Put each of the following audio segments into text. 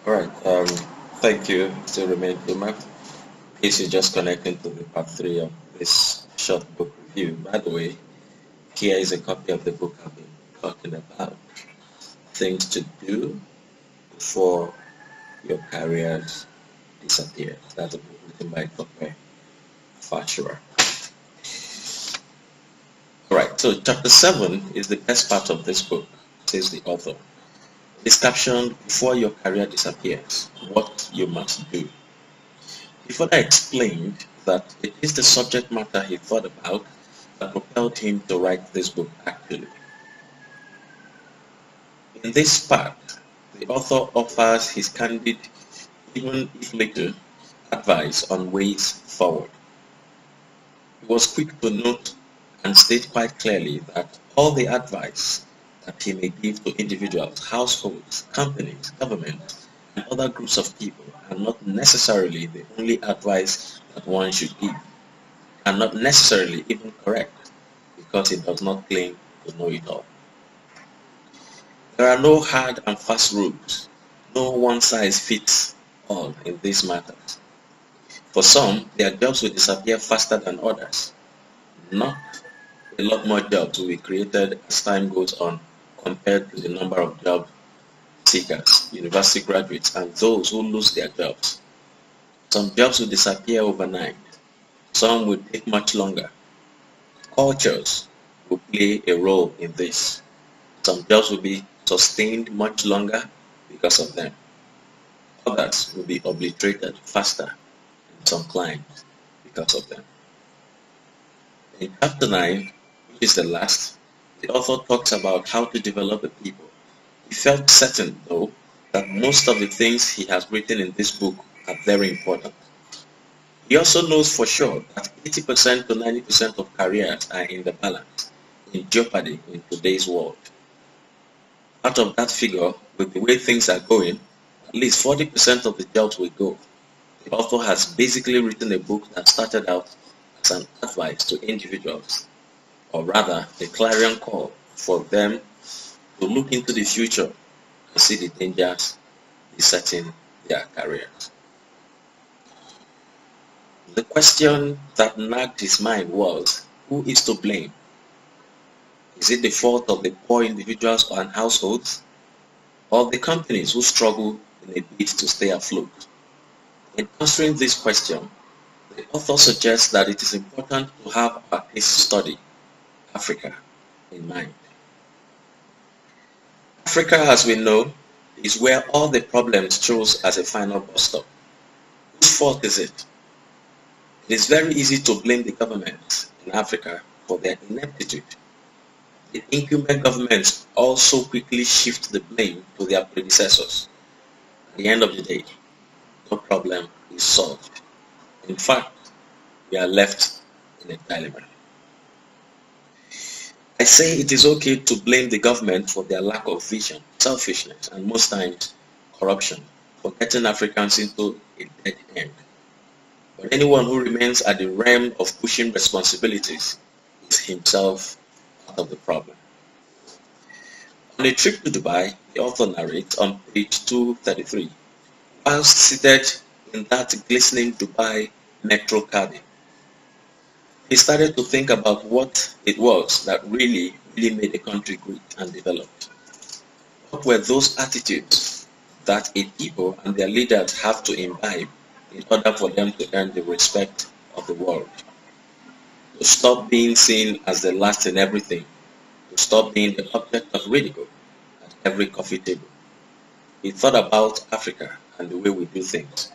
All right. Thank you. Still remain Chima. In case you're just connecting to the part three of this short book review. By the way, here is a copy of the book I've been talking about. Things to do before your careers disappear. That's a book written by Dr. Fashura. All right. So chapter 7 is the best part of this book, says the author. It is captioned Before Your Career Disappears, What You Must Do. He further explained that it is the subject matter he thought about that propelled him to write this book actually. In this part, the author offers his candid, even if little, advice on ways forward. He was quick to note and state quite clearly that all the advice that he may give to individuals, households, companies, governments, and other groups of people are not necessarily the only advice that one should give, and not necessarily even correct, because he does not claim to know it all. There are no hard and fast rules, no one size fits all in these matters. For some, their jobs will disappear faster than others. Not a lot more jobs will be created as time goes on compared to the number of job seekers, university graduates, and those who lose their jobs. Some jobs will disappear overnight. Some will take much longer. Cultures will play a role in this. Some jobs will be sustained much longer because of them. Others will be obliterated faster in some climes because of them. In chapter 9, which is the last, the author talks about how to develop a people. He felt certain, though, that most of the things he has written in this book are very important. He also knows for sure that 80% to 90% of careers are in the balance, in jeopardy in today's world. Out of that figure, with the way things are going, at least 40% of the jobs will go. The author has basically written a book that started out as an advice to individuals, or rather a clarion call for them to look into the future and see the dangers besetting their careers. The question that nagged his mind was, who is to blame? Is it the fault of the poor individuals and households, or the companies who struggle in a bid to stay afloat? In answering this question, the author suggests that it is important to have our case study, Africa, in mind. Africa, as we know, is where all the problems chose as a final bus stop. Whose fault is it? It is very easy to blame the governments in Africa for their ineptitude. The incumbent governments also quickly shift the blame to their predecessors. At the end of the day, no problem is solved. In fact, we are left in a dilemma. I say it is okay to blame the government for their lack of vision, selfishness, and most times corruption for getting Africans into a dead end. But anyone who remains at the realm of pushing responsibilities is himself part of the problem. On a trip to Dubai, the author narrates on page 233, whilst seated in that glistening Dubai metro cabin, he started to think about what it was that really made the country great and developed. What were those attitudes that a people and their leaders have to imbibe in order for them to earn the respect of the world? To stop being seen as the last in everything, to stop being the object of ridicule at every coffee table. He thought about Africa and the way we do things.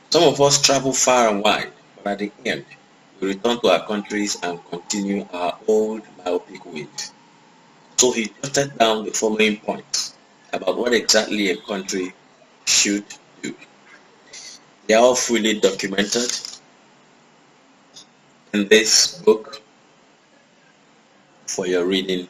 Some of us travel far and wide, but at the end, we return to our countries and continue our old myopic ways. So he jotted down the following points about what exactly a country should do. They are all fully documented in this book for your reading